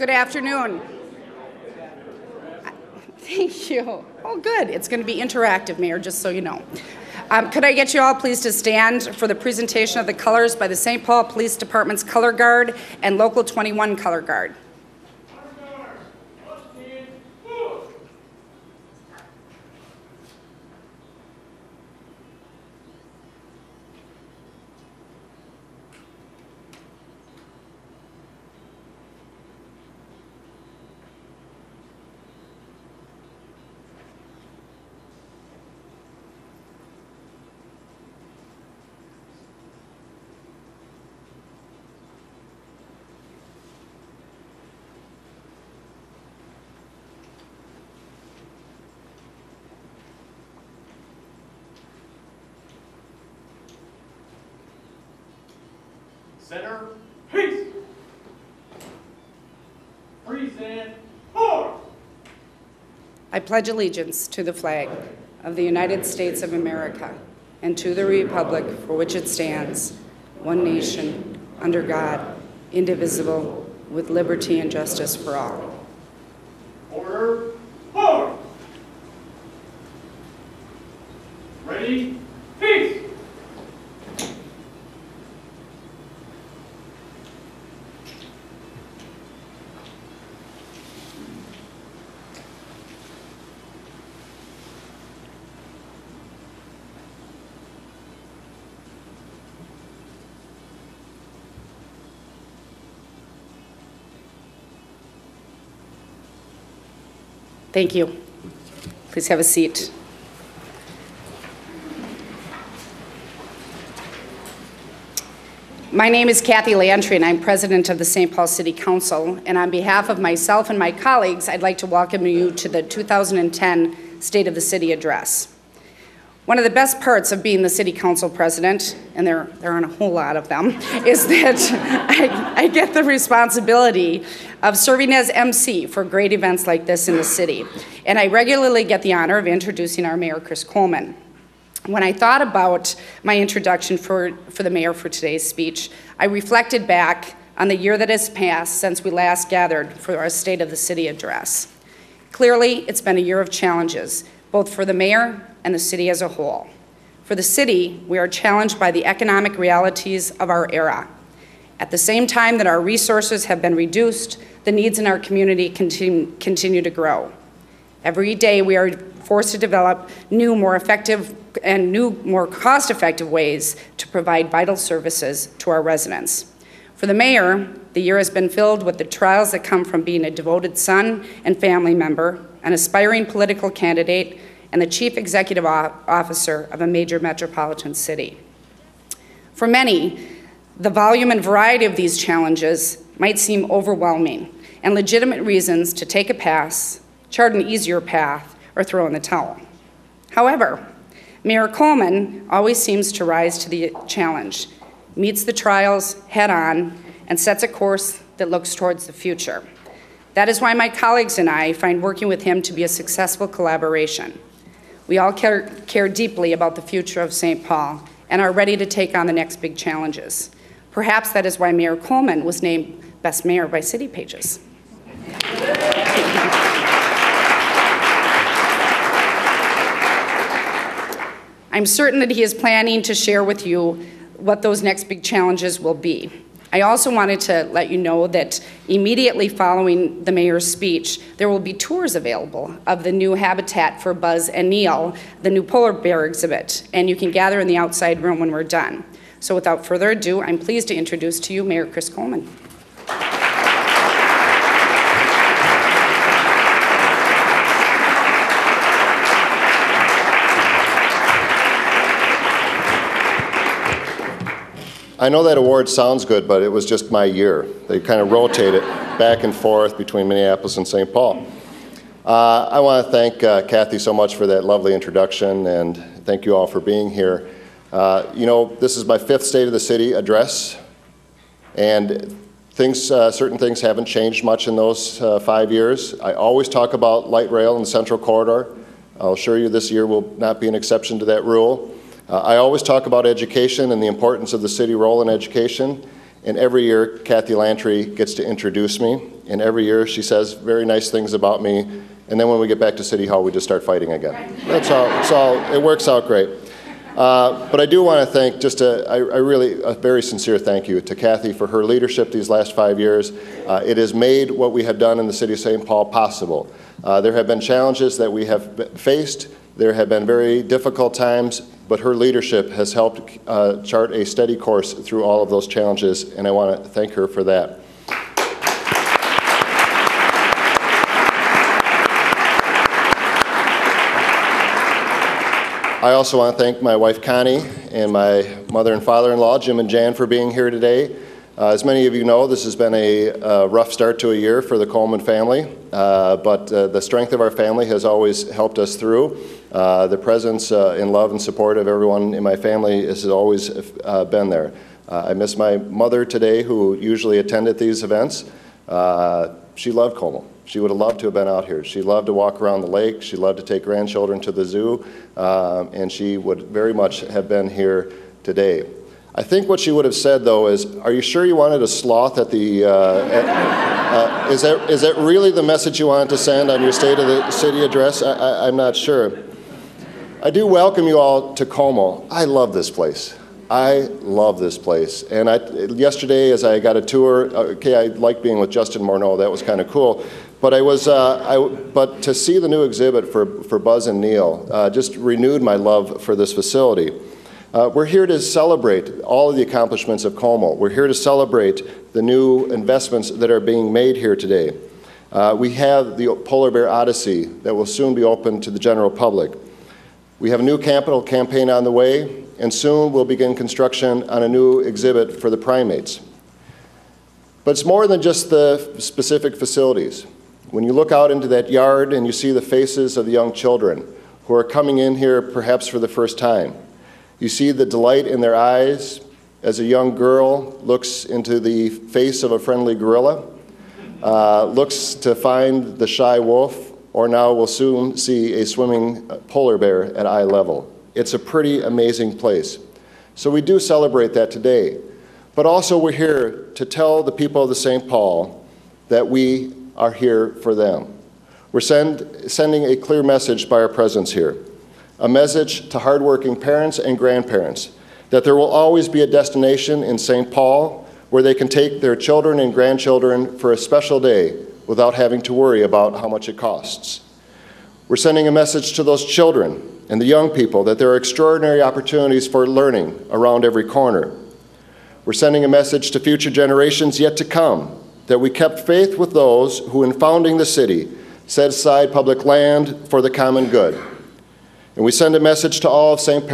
Good afternoon. Thank you. Oh, good. It's going to be interactive, Mayor, just so you know. Could I get you all please to stand for the presentation of the colors by the St. Paul Police Department's Color Guard and Local 21 Color Guard. Center, peace. Present, forward. I pledge allegiance to the flag of the United States of America and to the republic for which it stands, one nation, under God, indivisible, with liberty and justice for all. Order, forward. Ready, peace. Thank you. Please have a seat. My name is Kathy Lantry, and I'm president of the St. Paul City Council. And on behalf of myself and my colleagues, I'd like to welcome you to the 2010 State of the City Address. One of the best parts of being the City Council president, and there aren't a whole lot of them, is that I get the responsibility of serving as MC for great events like this in the city. And I regularly get the honor of introducing our Mayor, Chris Coleman. When I thought about my introduction for the mayor for today's speech, I reflected back on the year that has passed since we last gathered for our State of the City address. Clearly, it's been a year of challenges, both for the mayor and the city as a whole. For the city, we are challenged by the economic realities of our era. At the same time that our resources have been reduced, the needs in our community continue to grow. Every day, we are forced to develop new, more effective and more cost-effective ways to provide vital services to our residents. For the mayor, the year has been filled with the trials that come from being a devoted son and family member, an aspiring political candidate, and the chief executive officer of a major metropolitan city. For many, the volume and variety of these challenges might seem overwhelming and legitimate reasons to take a pass, chart an easier path, or throw in the towel. However, Mayor Coleman always seems to rise to the challenge, meets the trials head on, and sets a course that looks towards the future. That is why my colleagues and I find working with him to be a successful collaboration. We all care deeply about the future of St. Paul and are ready to take on the next big challenges. Perhaps that is why Mayor Coleman was named Best Mayor by City Pages. I'm certain that he is planning to share with you what those next big challenges will be. I also wanted to let you know that immediately following the mayor's speech, there will be tours available of the new habitat for Buzz and Neil, the new polar bear exhibit, and you can gather in the outside room when we're done. So without further ado, I'm pleased to introduce to you Mayor Chris Coleman. I know that award sounds good, but it was just my year. They kind of rotate it back and forth between Minneapolis and St. Paul. I want to thank Kathy so much for that lovely introduction, and thank you all for being here. You know, this is my 5th State of the City address, and certain things haven't changed much in those 5 years. I always talk about light rail and the Central Corridor. I'll assure you this year will not be an exception to that rule. I always talk about education and the importance of the city role in education, and every year Kathy Lantry gets to introduce me. and every year she says very nice things about me, and then when we get back to City Hall, we just start fighting again. That's all, it works out great. But I do want to thank, a very sincere thank you to Kathy for her leadership these last 5 years. It has made what we have done in the City of St. Paul possible. There have been challenges that we have faced. There have been very difficult times, but her leadership has helped chart a steady course through all of those challenges, and I want to thank her for that. I also want to thank my wife Connie and my mother and father-in-law, Jim and Jan, for being here today. As many of you know, this has been a rough start to a year for the Coleman family, but the strength of our family has always helped us through. The presence and love and support of everyone in my family has always been there. I miss my mother today, who usually attended these events. She loved Coleman. She would have loved to have been out here. She loved to walk around the lake. She loved to take grandchildren to the zoo, and she would very much have been here today. I think what she would have said, though, is, are you sure you wanted a sloth at the, is that really the message you wanted to send on your State of the City address? I'm not sure. I do welcome you all to Como. I love this place. I love this place. And yesterday, as I got a tour, I liked being with Justin Morneau. That was kind of cool. But but to see the new exhibit for Buzz and Neil just renewed my love for this facility. We're here to celebrate all of the accomplishments of Como. We're here to celebrate the new investments that are being made here today. We have the Polar Bear Odyssey that will soon be open to the general public. We have a new capital campaign on the way, and soon we'll begin construction on a new exhibit for the primates. But it's more than just the specific facilities. When you look out into that yard and you see the faces of the young children who are coming in here perhaps for the first time, you see the delight in their eyes as a young girl looks into the face of a friendly gorilla, looks to find the shy wolf, or now will soon see a swimming polar bear at eye level. It's a pretty amazing place. So we do celebrate that today. But also we're here to tell the people of the St. Paul that we are here for them. We're sending a clear message by our presence here. A message to hardworking parents and grandparents that there will always be a destination in St. Paul where they can take their children and grandchildren for a special day without having to worry about how much it costs. We're sending a message to those children and the young people that there are extraordinary opportunities for learning around every corner. We're sending a message to future generations yet to come that we kept faith with those who, in founding the city, set aside public land for the common good. And we send a message to all of St.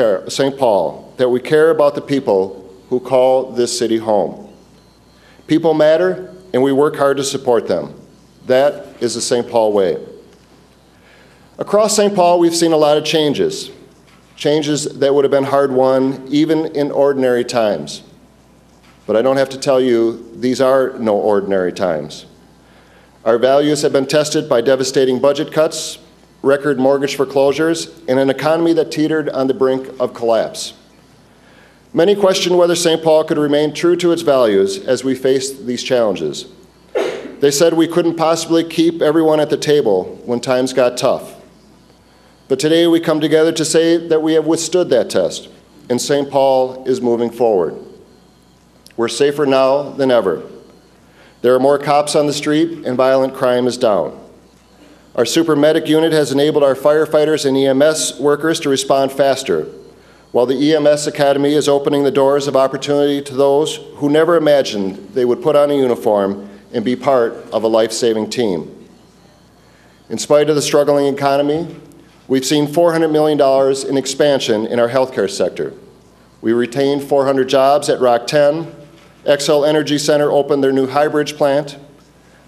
Paul that we care about the people who call this city home. People matter, and we work hard to support them. That is the St. Paul way. Across St. Paul, we've seen a lot of changes that would have been hard-won even in ordinary times. But I don't have to tell you, these are no ordinary times. Our values have been tested by devastating budget cuts, record mortgage foreclosures, and an economy that teetered on the brink of collapse. Many questioned whether St. Paul could remain true to its values as we faced these challenges. They said we couldn't possibly keep everyone at the table when times got tough. But today we come together to say that we have withstood that test, and St. Paul is moving forward. We're safer now than ever. There are more cops on the street, and violent crime is down. Our super medic unit has enabled our firefighters and EMS workers to respond faster, while the EMS Academy is opening the doors of opportunity to those who never imagined they would put on a uniform and be part of a life-saving team. In spite of the struggling economy, we've seen $400 million in expansion in our healthcare sector. We retained 400 jobs at Rock 10. Xcel Energy Center opened their new Highbridge plant.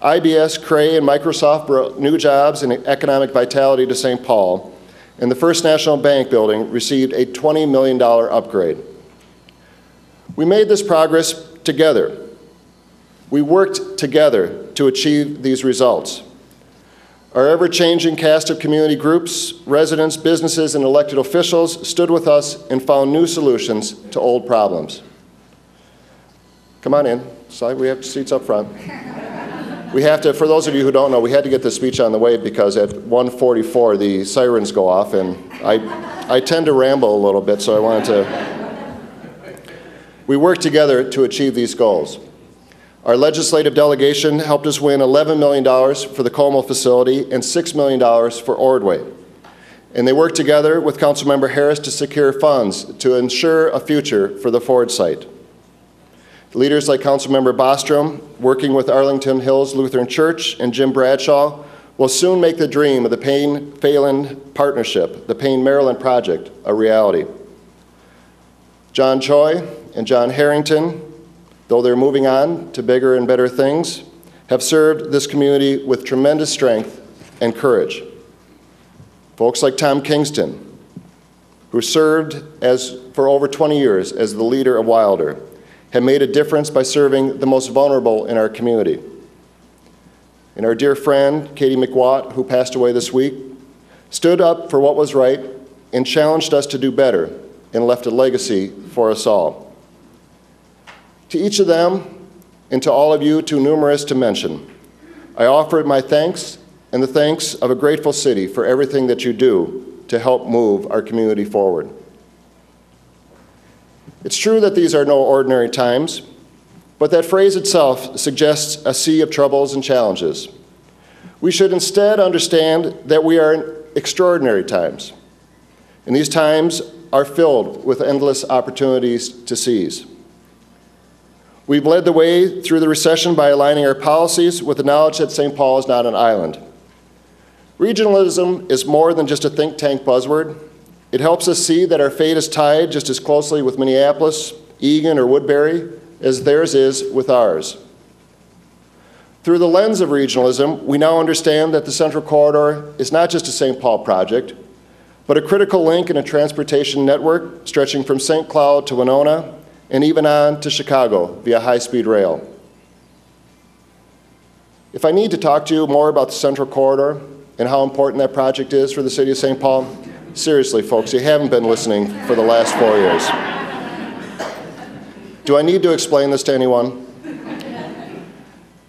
IBS, Cray, and Microsoft brought new jobs and economic vitality to St. Paul. And the First National Bank building received a $20 million upgrade. We made this progress together. We worked together to achieve these results. Our ever-changing cast of community groups, residents, businesses, and elected officials stood with us and found new solutions to old problems. Come on in. Sorry, we have seats up front. We have to, for those of you who don't know, we had to get the speech on the way because at 1:44 the sirens go off, and I tend to ramble a little bit, so I wanted to. We worked together to achieve these goals. Our legislative delegation helped us win $11 million for the Coleman facility and $6 million for Ordway. And they worked together with Councilmember Harris to secure funds to ensure a future for the Ford site. Leaders like Councilmember Bostrom, working with Arlington Hills Lutheran Church and Jim Bradshaw, will soon make the dream of the Payne-Phelan Partnership, the Payne-Maryland Project, a reality. John Choi and John Harrington, though they're moving on to bigger and better things, have served this community with tremendous strength and courage. Folks like Tom Kingston, who served for over 20 years as the leader of Wilder, have made a difference by serving the most vulnerable in our community. And our dear friend, Katie McWatt, who passed away this week, stood up for what was right and challenged us to do better and left a legacy for us all. To each of them, and to all of you too numerous to mention, I offer my thanks and the thanks of a grateful city for everything that you do to help move our community forward. It's true that these are no ordinary times, but that phrase itself suggests a sea of troubles and challenges. We should instead understand that we are in extraordinary times, and these times are filled with endless opportunities to seize. We've led the way through the recession by aligning our policies with the knowledge that St. Paul is not an island. Regionalism is more than just a think tank buzzword. It helps us see that our fate is tied just as closely with Minneapolis, Eagan, or Woodbury as theirs is with ours. Through the lens of regionalism, we now understand that the Central Corridor is not just a St. Paul project, but a critical link in a transportation network stretching from St. Cloud to Winona and even on to Chicago via high-speed rail. If I need to talk to you more about the Central Corridor and how important that project is for the city of St. Paul, seriously, folks, you haven't been listening for the last 4 years. Do I need to explain this to anyone?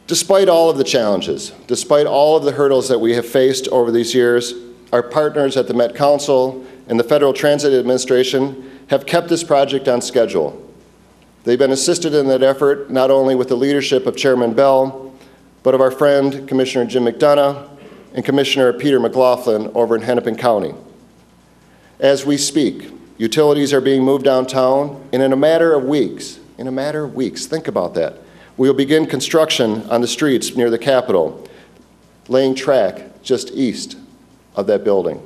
Despite all of the challenges, despite all of the hurdles that we have faced over these years, our partners at the Met Council and the Federal Transit Administration have kept this project on schedule. They've been assisted in that effort not only with the leadership of Chairman Bell, but of our friend Commissioner Jim McDonough and Commissioner Peter McLaughlin over in Hennepin County. As we speak, utilities are being moved downtown, and in a matter of weeks, think about that, we will begin construction on the streets near the Capitol, laying track just east of that building.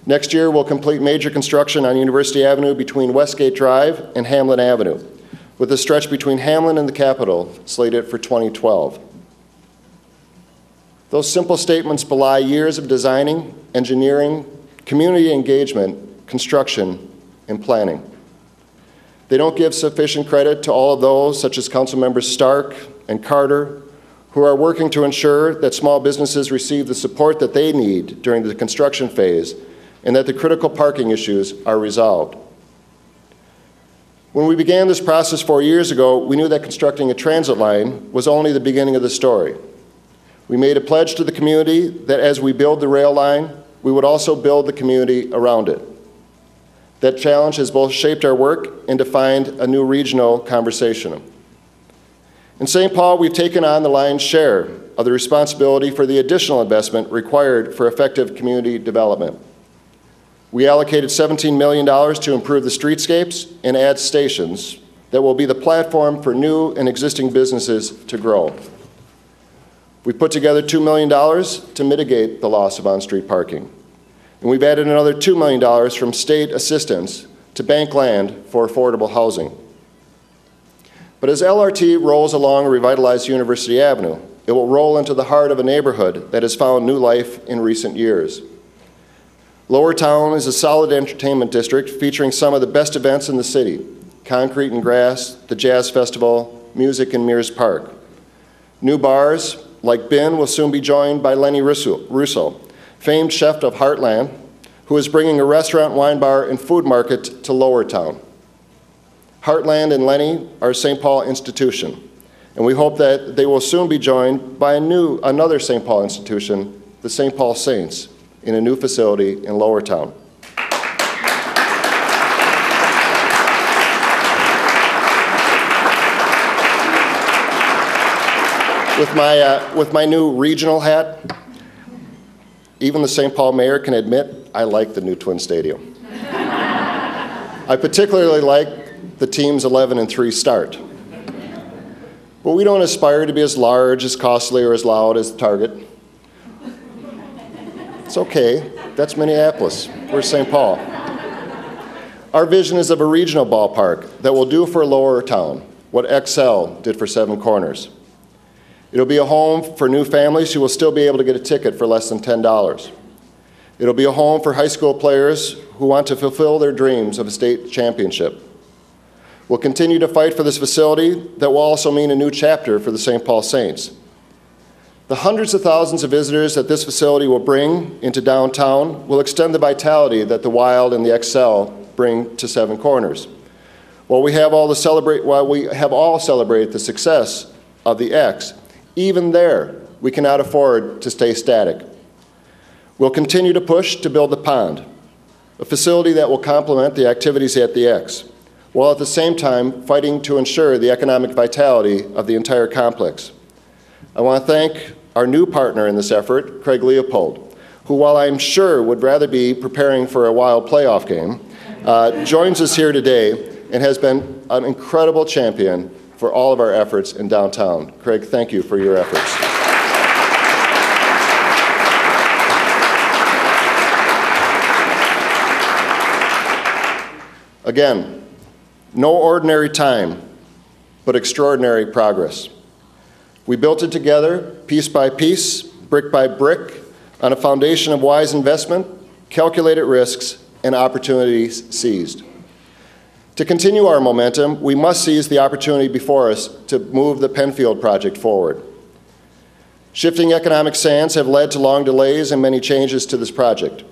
Next year, we'll complete major construction on University Avenue between Westgate Drive and Hamlin Avenue, with the stretch between Hamlin and the Capitol slated for 2012. Those simple statements belie years of designing, engineering, community engagement, construction, and planning. They don't give sufficient credit to all of those, such as Councilmembers Stark and Carter, who are working to ensure that small businesses receive the support that they need during the construction phase and that the critical parking issues are resolved. When we began this process 4 years ago, we knew that constructing a transit line was only the beginning of the story. We made a pledge to the community that as we build the rail line, we would also build the community around it. That challenge has both shaped our work and defined a new regional conversation. In St. Paul, we've taken on the lion's share of the responsibility for the additional investment required for effective community development. We allocated $17 million to improve the streetscapes and add stations that will be the platform for new and existing businesses to grow. We put together $2 million to mitigate the loss of on-street parking. And we've added another $2 million from state assistance to bank land for affordable housing. But as LRT rolls along revitalized University Avenue, it will roll into the heart of a neighborhood that has found new life in recent years. Lower Town is a solid entertainment district featuring some of the best events in the city: Concrete and Grass, the Jazz Festival, music in Mears Park. New bars like Bin will soon be joined by Lenny Russo, famed chef of Heartland, who is bringing a restaurant, wine bar, and food market to Lower Town. Heartland and Lenny are a St. Paul institution, and we hope that they will soon be joined by another St. Paul institution, the St. Paul Saints, in a new facility in Lowertown. With my new regional hat, even the St. Paul mayor can admit I like the new Twin Stadium. I particularly like the team's 11-3 start. But we don't aspire to be as large, as costly, or as loud as Target. It's okay. That's Minneapolis. We're St. Paul. Our vision is of a regional ballpark that will do for Lowertown what XL did for Seven Corners. It'll be a home for new families who will still be able to get a ticket for less than $10. It'll be a home for high school players who want to fulfill their dreams of a state championship. We'll continue to fight for this facility that will also mean a new chapter for the St. Paul Saints. The hundreds of thousands of visitors that this facility will bring into downtown will extend the vitality that the Wild and the XL bring to Seven Corners. While we have all celebrated the success of the X, even there, we cannot afford to stay static. We'll continue to push to build the Pond, a facility that will complement the activities at the X, while at the same time fighting to ensure the economic vitality of the entire complex. I want to thank our new partner in this effort, Craig Leopold, who, while I'm sure would rather be preparing for a Wild playoff game, joins us here today and has been an incredible champion for all of our efforts in downtown. Craig, thank you for your efforts. Again, no ordinary time, but extraordinary progress. We built it together, piece by piece, brick by brick, on a foundation of wise investment, calculated risks, and opportunities seized. To continue our momentum, we must seize the opportunity before us to move the Penfield project forward. Shifting economic sands have led to long delays and many changes to this project.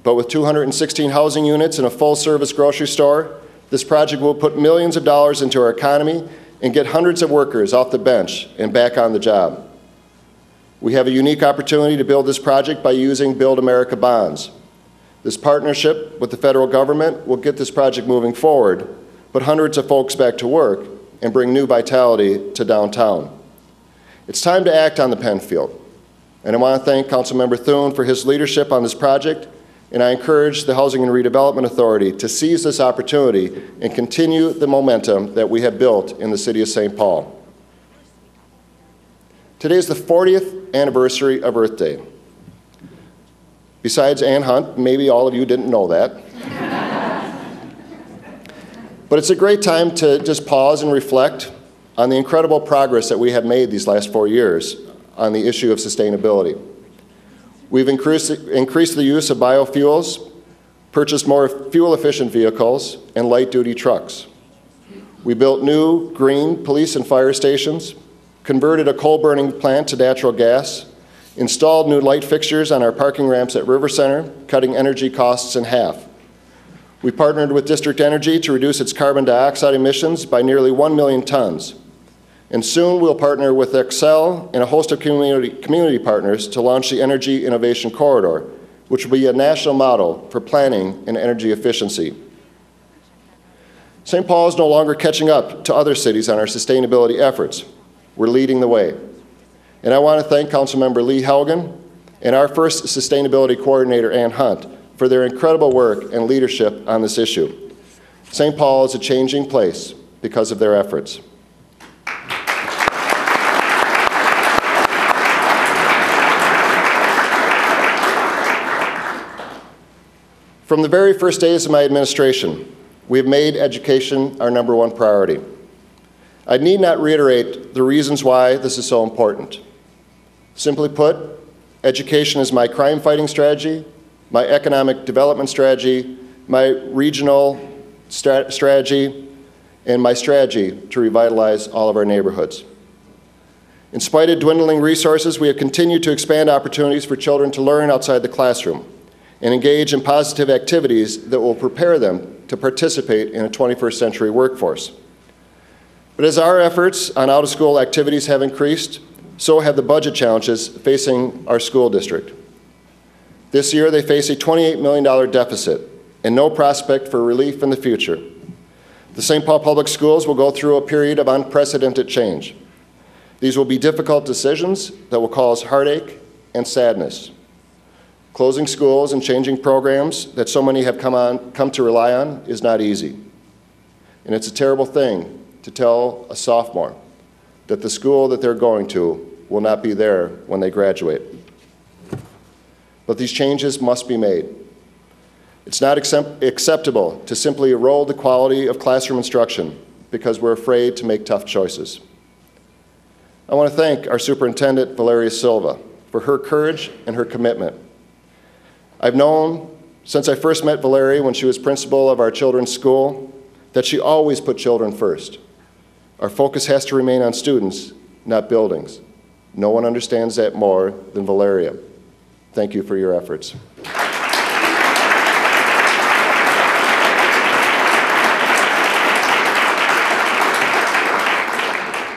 But with 216 housing units and a full-service grocery store, this project will put millions of dollars into our economy and get hundreds of workers off the bench and back on the job. We have a unique opportunity to build this project by using Build America bonds. This partnership with the federal government will get this project moving forward, put hundreds of folks back to work, and bring new vitality to downtown. It's time to act on the Penfield, and I want to thank Councilmember Thune for his leadership on this project, and I encourage the Housing and Redevelopment Authority to seize this opportunity and continue the momentum that we have built in the city of St. Paul. Today is the 40th anniversary of Earth Day. Besides Ann Hunt, maybe all of you didn't know that. But it's a great time to just pause and reflect on the incredible progress that we have made these last 4 years on the issue of sustainability. We've increased the use of biofuels, purchased more fuel-efficient vehicles, and light-duty trucks. We built new green police and fire stations, converted a coal-burning plant to natural gas, installed new light fixtures on our parking ramps at River Center, cutting energy costs in half. We partnered with District Energy to reduce its carbon dioxide emissions by nearly 1 million tons. And soon we'll partner with XL and a host of community partners to launch the Energy Innovation Corridor, which will be a national model for planning and energy efficiency. St. Paul is no longer catching up to other cities on our sustainability efforts. We're leading the way. And I want to thank Councilmember Lee Helgen and our first Sustainability Coordinator, Ann Hunt, for their incredible work and leadership on this issue. St. Paul is a changing place because of their efforts. From the very first days of my administration, we have made education our #1 priority. I need not reiterate the reasons why this is so important. Simply put, education is my crime-fighting strategy, my economic development strategy, my regional strategy, and my strategy to revitalize all of our neighborhoods. In spite of dwindling resources, we have continued to expand opportunities for children to learn outside the classroom and engage in positive activities that will prepare them to participate in a 21st century workforce. But as our efforts on out-of-school activities have increased, so have the budget challenges facing our school district. This year, they face a $28 million deficit and no prospect for relief in the future. The St. Paul Public Schools will go through a period of unprecedented change. These will be difficult decisions that will cause heartache and sadness. Closing schools and changing programs that so many have come to rely on is not easy. And it's a terrible thing to tell a sophomore that the school that they're going to will not be there when they graduate. But these changes must be made. It's not acceptable to simply erode the quality of classroom instruction because we're afraid to make tough choices. I want to thank our superintendent, Valeria Silva, for her courage and her commitment. I've known since I first met Valeria when she was principal of our children's school that she always put children first. Our focus has to remain on students, not buildings. No one understands that more than Valeria. Thank you for your efforts.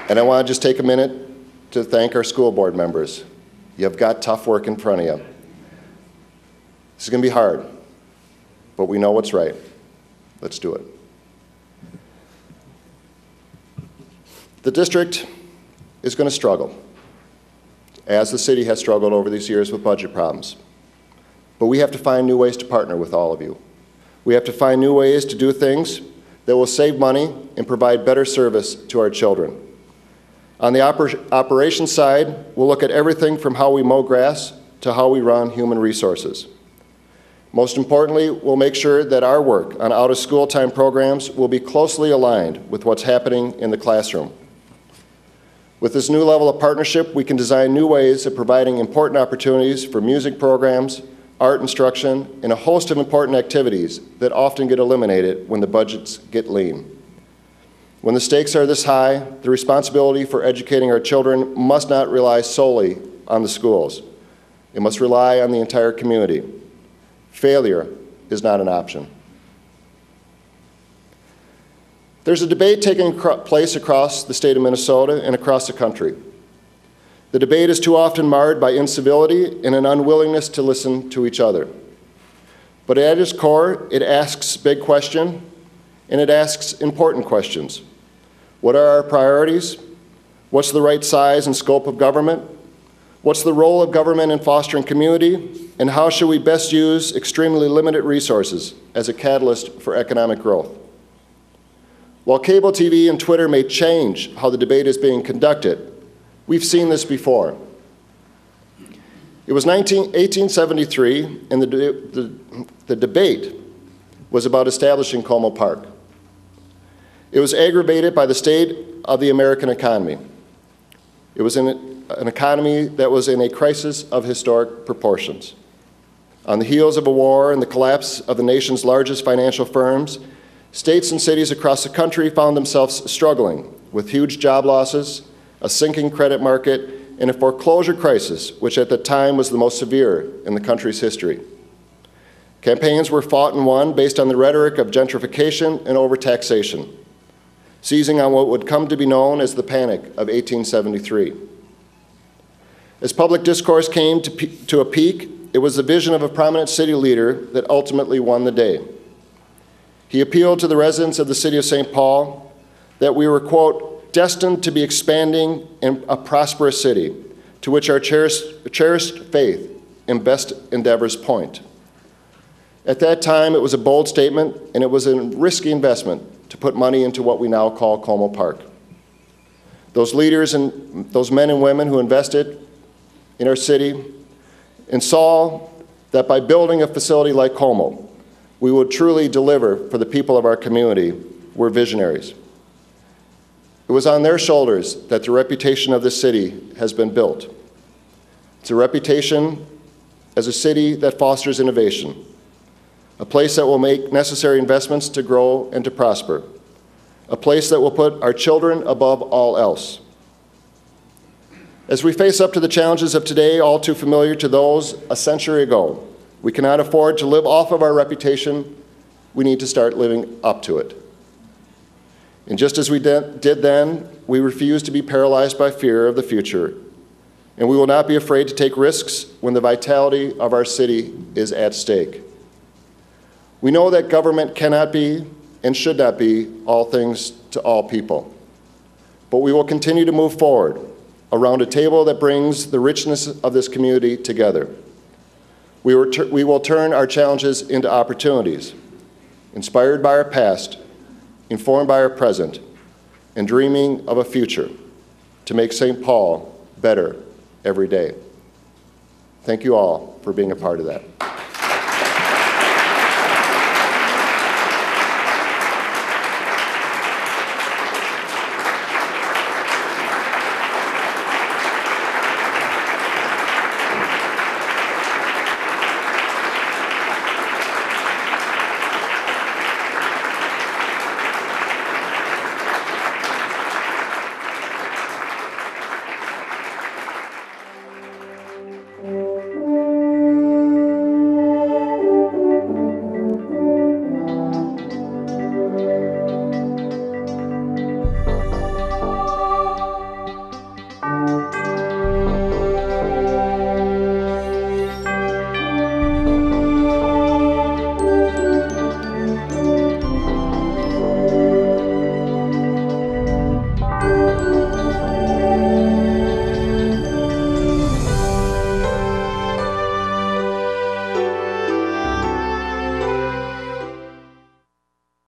And I want to just take a minute to thank our school board members. You've got tough work in front of you. This is going to be hard, but we know what's right. Let's do it. The district is going to struggle, as the city has struggled over these years with budget problems. But we have to find new ways to partner with all of you. We have to find new ways to do things that will save money and provide better service to our children. On the operations side, we'll look at everything from how we mow grass to how we run human resources. Most importantly, we'll make sure that our work on out-of-school time programs will be closely aligned with what's happening in the classroom. With this new level of partnership, we can design new ways of providing important opportunities for music programs, art instruction, and a host of important activities that often get eliminated when the budgets get lean. When the stakes are this high, the responsibility for educating our children must not rely solely on the schools. It must rely on the entire community. Failure is not an option. There's a debate taking place across the state of Minnesota and across the country. The debate is too often marred by incivility and an unwillingness to listen to each other. But at its core, it asks big questions, and it asks important questions. What are our priorities? What's the right size and scope of government? What's the role of government in fostering community? And how should we best use extremely limited resources as a catalyst for economic growth? While cable TV and Twitter may change how the debate is being conducted, we've seen this before. It was 1873, and the debate was about establishing Coleman Park. It was aggravated by the state of the American economy. It was in an economy that was in a crisis of historic proportions. On the heels of a war and the collapse of the nation's largest financial firms, states and cities across the country found themselves struggling with huge job losses, a sinking credit market, and a foreclosure crisis, which at the time was the most severe in the country's history. Campaigns were fought and won based on the rhetoric of gentrification and overtaxation, seizing on what would come to be known as the Panic of 1873. As public discourse came to a peak, it was the vision of a prominent city leader that ultimately won the day. He appealed to the residents of the city of St. Paul that we were, quote, destined to be expanding in a prosperous city, to which our cherished faith and best endeavors point. At that time, it was a bold statement, and it was a risky investment to put money into what we now call Coleman Park. Those leaders and those men and women who invested in our city and saw that by building a facility like Coleman, we would truly deliver for the people of our community were visionaries. It was on their shoulders that the reputation of this city has been built. It's a reputation as a city that fosters innovation, a place that will make necessary investments to grow and to prosper, a place that will put our children above all else. As we face up to the challenges of today, all too familiar to those a century ago, we cannot afford to live off of our reputation. We need to start living up to it. And just as we did then, we refuse to be paralyzed by fear of the future, and we will not be afraid to take risks when the vitality of our city is at stake. We know that government cannot be and should not be all things to all people, but we will continue to move forward around a table that brings the richness of this community together. We will turn our challenges into opportunities, inspired by our past, informed by our present, and dreaming of a future to make St. Paul better every day. Thank you all for being a part of that.